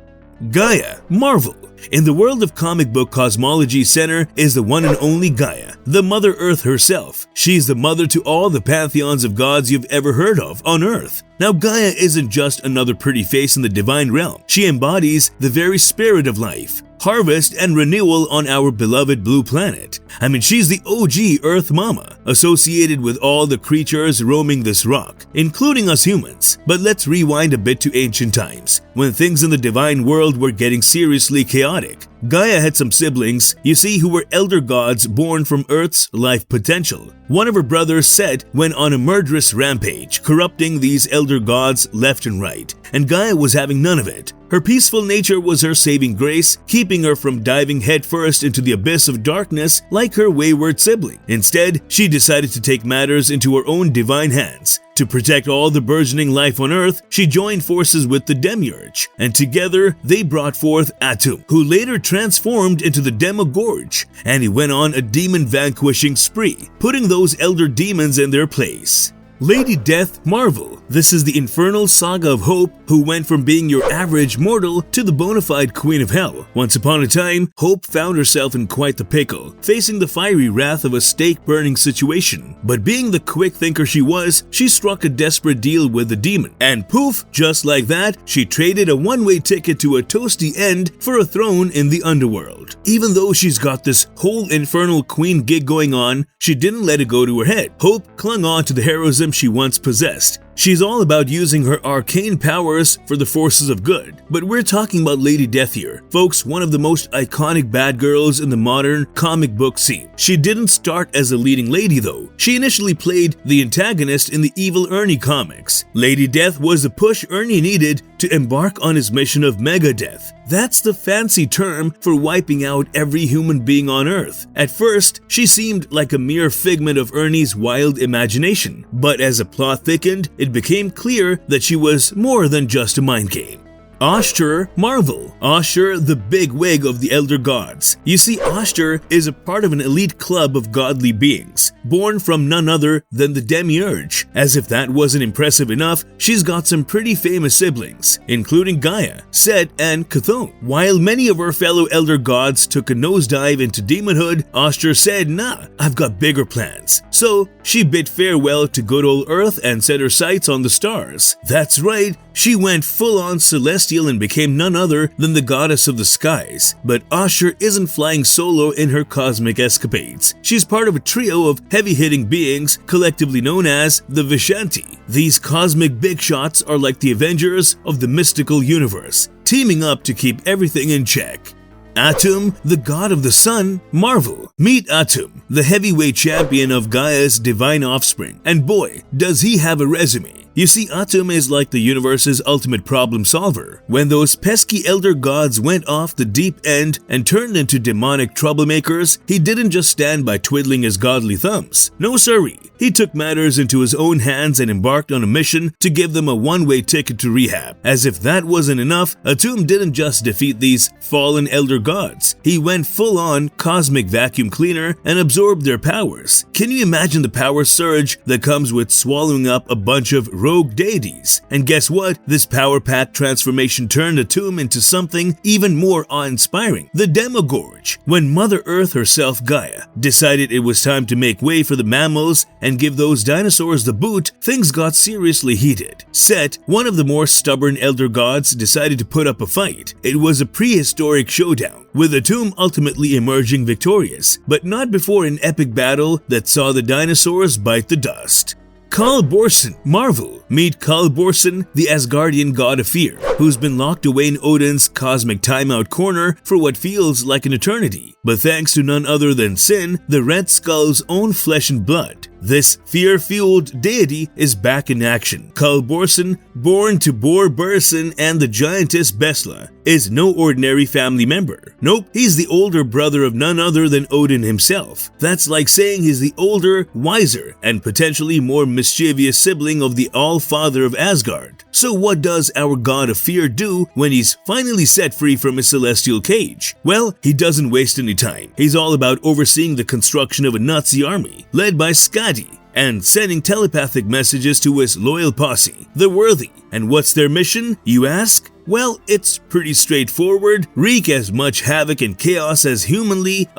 Gaia, Marvel. In the world of comic book cosmology center is the one and only Gaia, the Mother Earth herself. She's the mother to all the pantheons of gods you've ever heard of on Earth. Now Gaia isn't just another pretty face in the divine realm. She embodies the very spirit of life, harvest, and renewal on our beloved blue planet. I mean, she's the OG Earth Mama, associated with all the creatures roaming this rock, including us humans. But let's rewind a bit to ancient times, when things in the divine world were getting seriously chaotic. Gaia had some siblings, you see, who were elder gods born from Earth's life potential. One of her brothers, Set, went on a murderous rampage, corrupting these elder gods left and right, and Gaia was having none of it. Her peaceful nature was her saving grace, keeping her from diving headfirst into the abyss of darkness like her wayward sibling. Instead, she decided to take matters into her own divine hands. To protect all the burgeoning life on Earth, she joined forces with the Demiurge, and together they brought forth Atum, who later transformed into the Demogorge, and he went on a demon-vanquishing spree, putting those elder demons in their place. Lady Death, Marvel. This is the infernal saga of Hope, who went from being your average mortal to the bona fide queen of hell. Once upon a time, Hope found herself in quite the pickle, facing the fiery wrath of a stake-burning situation. But being the quick thinker she was, she struck a desperate deal with the demon. And poof, just like that, she traded a one-way ticket to a toasty end for a throne in the underworld. Even though she's got this whole infernal queen gig going on, she didn't let it go to her head. Hope clung on to the heroism she once possessed. She's all about using her arcane powers for the forces of good. But we're talking about Lady Death here. Folks, one of the most iconic bad girls in the modern comic book scene. She didn't start as a leading lady though. She initially played the antagonist in the evil Ernie comics. Lady Death was the push Ernie needed to embark on his mission of Mega Death. That's the fancy term for wiping out every human being on Earth. At first, she seemed like a mere figment of Ernie's wild imagination, but as the plot thickened, it became clear that she was more than just a mind game. Ashur, Marvel. Ashur, the big wig of the elder gods. You see, Ashur is a part of an elite club of godly beings, born from none other than the Demiurge. As if that wasn't impressive enough, she's got some pretty famous siblings, including Gaia, Set, and Cathon. While many of her fellow elder gods took a nosedive into demonhood, Ashur said, nah, I've got bigger plans. So she bid farewell to good old Earth and set her sights on the stars. That's right, she went full-on celestial and became none other than the goddess of the skies. But Ashur isn't flying solo in her cosmic escapades. She's part of a trio of heavy-hitting beings collectively known as the Vishanti. These cosmic big shots are like the Avengers of the mystical universe, teaming up to keep everything in check. Atum, the god of the sun, Marvel. Meet Atum, the heavyweight champion of Gaia's divine offspring. And boy, does he have a resume. You see, Atum is like the universe's ultimate problem solver. When those pesky elder gods went off the deep end and turned into demonic troublemakers, he didn't just stand by twiddling his godly thumbs. No siree. He took matters into his own hands and embarked on a mission to give them a one-way ticket to rehab. As if that wasn't enough, Atum didn't just defeat these fallen elder gods. He went full-on cosmic vacuum cleaner and absorbed their powers. Can you imagine the power surge that comes with swallowing up a bunch of rogue deities. And guess what? This power-packed transformation turned Atum into something even more awe-inspiring, the Demogorge. When Mother Earth herself, Gaia, decided it was time to make way for the mammals and give those dinosaurs the boot, things got seriously heated. Set, one of the more stubborn elder gods, decided to put up a fight. It was a prehistoric showdown, with Atum ultimately emerging victorious, but not before an epic battle that saw the dinosaurs bite the dust. Borson, Marvel. Meet Borson, the Asgardian god of fear, who's been locked away in Odin's cosmic timeout corner for what feels like an eternity. But thanks to none other than Sin, the Red Skull's own flesh and blood, this fear-fueled deity is back in action. Borson, born to Bor Burson and the giantess Besla, is no ordinary family member. Nope, he's the older brother of none other than Odin himself. That's like saying he's the older, wiser, and potentially more mischievous sibling of the All-Father of Asgard. So what does our god of fear do when he's finally set free from his celestial cage? Well, he doesn't waste any time. He's all about overseeing the construction of a Nazi army, led by Skadi, and sending telepathic messages to his loyal posse, the Worthy. And what's their mission, you ask? Well, it's pretty straightforward: wreak as much havoc and chaos as humanly,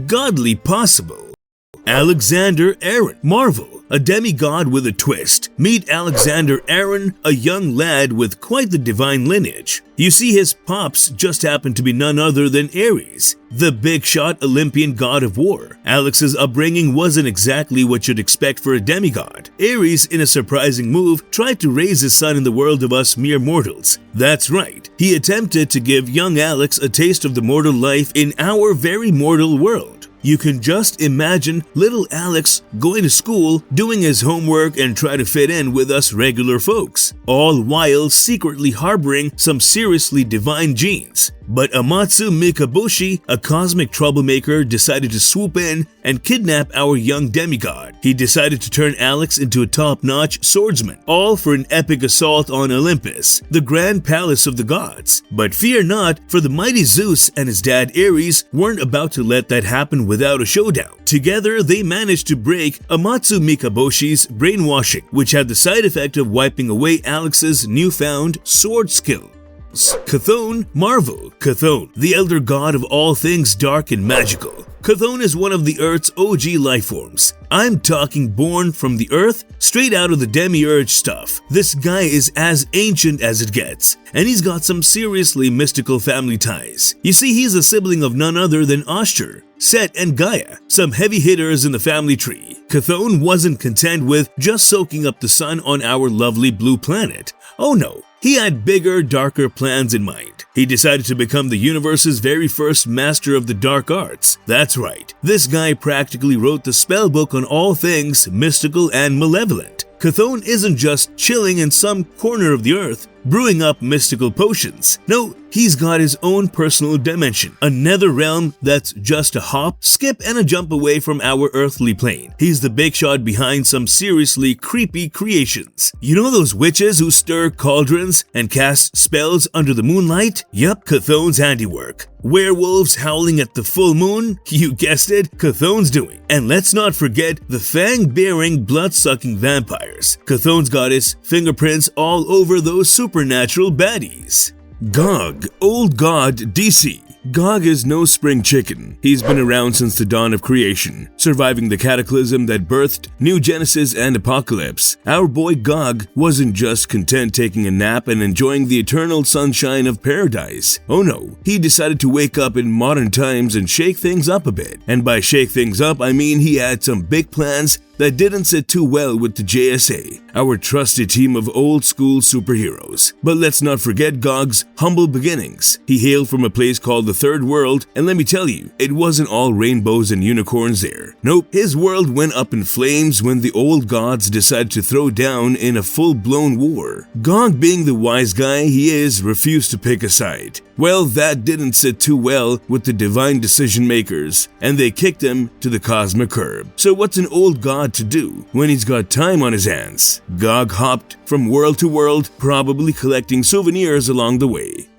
godly possible. Alexander Aaron, Marvel. A demigod with a twist. Meet Alexander Aaron, a young lad with quite the divine lineage. You see, his pops just happened to be none other than Aries, the big-shot Olympian god of war. Alex's upbringing wasn't exactly what you'd expect for a demigod. Aries, in a surprising move, tried to raise his son in the world of us mere mortals. That's right, he attempted to give young Alex a taste of the mortal life in our very mortal world. You can just imagine little Alex going to school, doing his homework, and try to fit in with us regular folks, all while secretly harboring some seriously divine genes. But Amatsukami, a cosmic troublemaker, decided to swoop in and kidnap our young demigod. He decided to turn Alex into a top-notch swordsman, all for an epic assault on Olympus, the grand palace of the gods. But fear not, for the mighty Zeus and his dad Aries weren't about to let that happen without a showdown. Together, they managed to break Amatsukami's brainwashing, which had the side effect of wiping away Alex's newfound sword skill. Cathon, Marvel. Cathon, the elder god of all things dark and magical. Cathon is one of the Earth's OG lifeforms. I'm talking born from the Earth, straight out of the demiurge stuff. This guy is as ancient as it gets, and he's got some seriously mystical family ties. You see, he's a sibling of none other than Aser, Set, and Gaia, some heavy hitters in the family tree. Cathon wasn't content with just soaking up the sun on our lovely blue planet. Oh no, he had bigger, darker plans in mind. He decided to become the universe's very first master of the dark arts. That's right, this guy practically wrote the spellbook on all things mystical and malevolent. Cathon isn't just chilling in some corner of the earth, brewing up mystical potions. No, he's got his own personal dimension, a nether realm that's just a hop, skip, and a jump away from our earthly plane. He's the big shot behind some seriously creepy creations. You know those witches who stir cauldrons and cast spells under the moonlight? Yup, Cathon's handiwork. Werewolves howling at the full moon? You guessed it, Cathon's doing. And let's not forget the fang-bearing, blood-sucking vampires. Cathon's got his fingerprints all over those supernatural baddies. Gog, old god DC. Gog is no spring chicken. He's been around since the dawn of creation, surviving the cataclysm that birthed New Genesis and Apocalypse. Our boy Gog wasn't just content taking a nap and enjoying the eternal sunshine of paradise. Oh no, he decided to wake up in modern times and shake things up a bit. And by shake things up, I mean he had some big plans that didn't sit too well with the JSA, our trusted team of old-school superheroes. But let's not forget Gog's humble beginnings. He hailed from a place called the Third World, and let me tell you, it wasn't all rainbows and unicorns there. Nope, his world went up in flames when the old gods decided to throw down in a full-blown war. Gog, being the wise guy he is, refused to pick a side. Well, that didn't sit too well with the divine decision makers, and they kicked him to the cosmic curb. So what's an old god to do when he's got time on his hands? Gog hopped from world to world, probably collecting souvenirs along the way.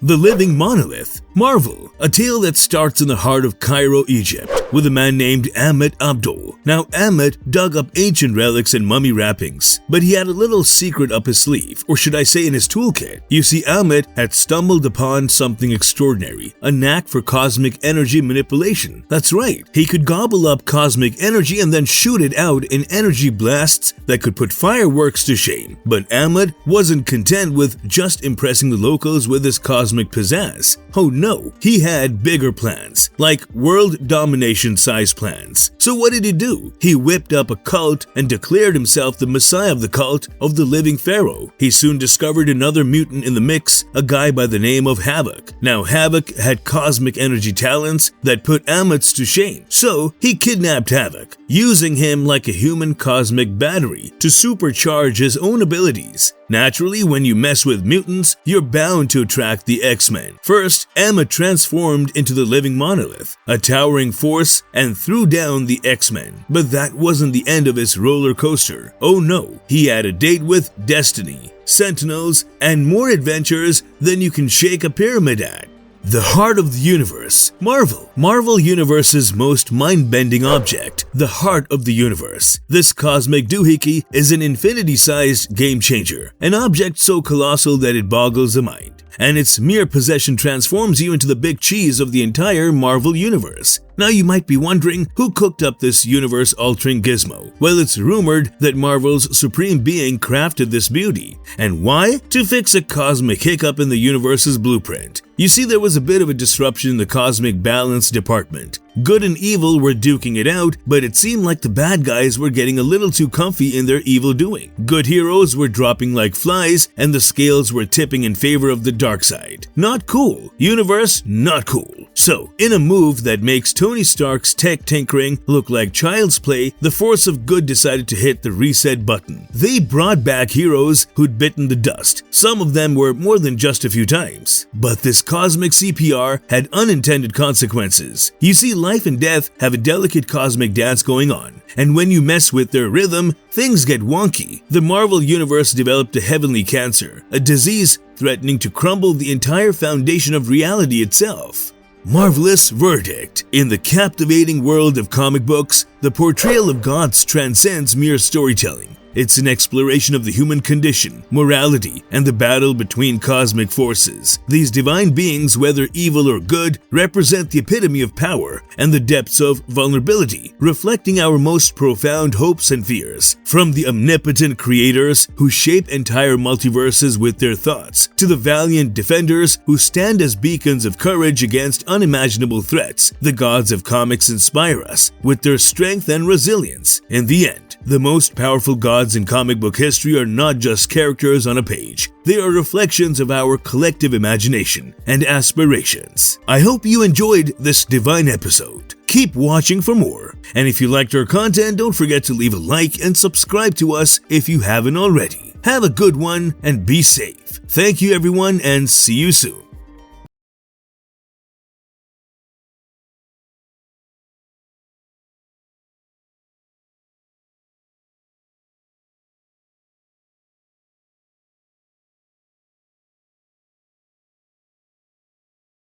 The Living Monolith. Marvel, a tale that starts in the heart of Cairo, Egypt, with a man named Ammit Abdul. Now, Ammit dug up ancient relics and mummy wrappings, but he had a little secret up his sleeve, or should I say in his toolkit. You see, Ammit had stumbled upon something extraordinary, a knack for cosmic energy manipulation. That's right, he could gobble up cosmic energy and then shoot it out in energy blasts that could put fireworks to shame. But Ammit wasn't content with just impressing the locals with his cosmic pizzazz. Oh no, he had bigger plans, like world domination size plans. So what did he do? He whipped up a cult and declared himself the messiah of the cult of the living pharaoh. He soon discovered another mutant in the mix, a guy by the name of Havoc. Now Havoc had cosmic energy talents that put Ammit's to shame, so he kidnapped Havoc, using him like a human cosmic battery to supercharge his own abilities. Naturally, when you mess with mutants, you're bound to attract the X-Men. First, Ammit transformed into the Living Monolith, a towering force, and threw down the X-Men. But that wasn't the end of his roller coaster. Oh no, he had a date with Destiny, Sentinels, and more adventures than you can shake a pyramid at. The heart of the universe. Marvel Universe's most mind-bending object, the heart of the universe. This cosmic doohickey is an infinity-sized game-changer, an object so colossal that it boggles the mind, and its mere possession transforms you into the big cheese of the entire Marvel Universe. Now you might be wondering who cooked up this universe-altering gizmo. Well, it's rumored that Marvel's supreme being crafted this beauty. And why? To fix a cosmic hiccup in the universe's blueprint. You see, there was a bit of a disruption in the cosmic balance department. Good and evil were duking it out, but it seemed like the bad guys were getting a little too comfy in their evil doing. Good heroes were dropping like flies, and the scales were tipping in favor of the Darkseid. Not cool. Universe, not cool. So, in a move that makes Tony Stark's tech tinkering look like child's play, the force of good decided to hit the reset button. They brought back heroes who'd bitten the dust. Some of them were more than just a few times. But this cosmic CPR had unintended consequences. You see, life and death have a delicate cosmic dance going on, and when you mess with their rhythm, things get wonky. The Marvel Universe developed a heavenly cancer, a disease threatening to crumble the entire foundation of reality itself. Marvelous verdict. In the captivating world of comic books, the portrayal of gods transcends mere storytelling. It's an exploration of the human condition, morality, and the battle between cosmic forces. These divine beings, whether evil or good, represent the epitome of power and the depths of vulnerability, reflecting our most profound hopes and fears. From the omnipotent creators who shape entire multiverses with their thoughts, to the valiant defenders who stand as beacons of courage against unimaginable threats, the gods of comics inspire us with their strength and resilience. In the end, the most powerful gods in comic book history are not just characters on a page. They are reflections of our collective imagination and aspirations. I hope you enjoyed this divine episode. Keep watching for more. And if you liked our content, don't forget to leave a like and subscribe to us if you haven't already. Have a good one and be safe. Thank you everyone, and see you soon.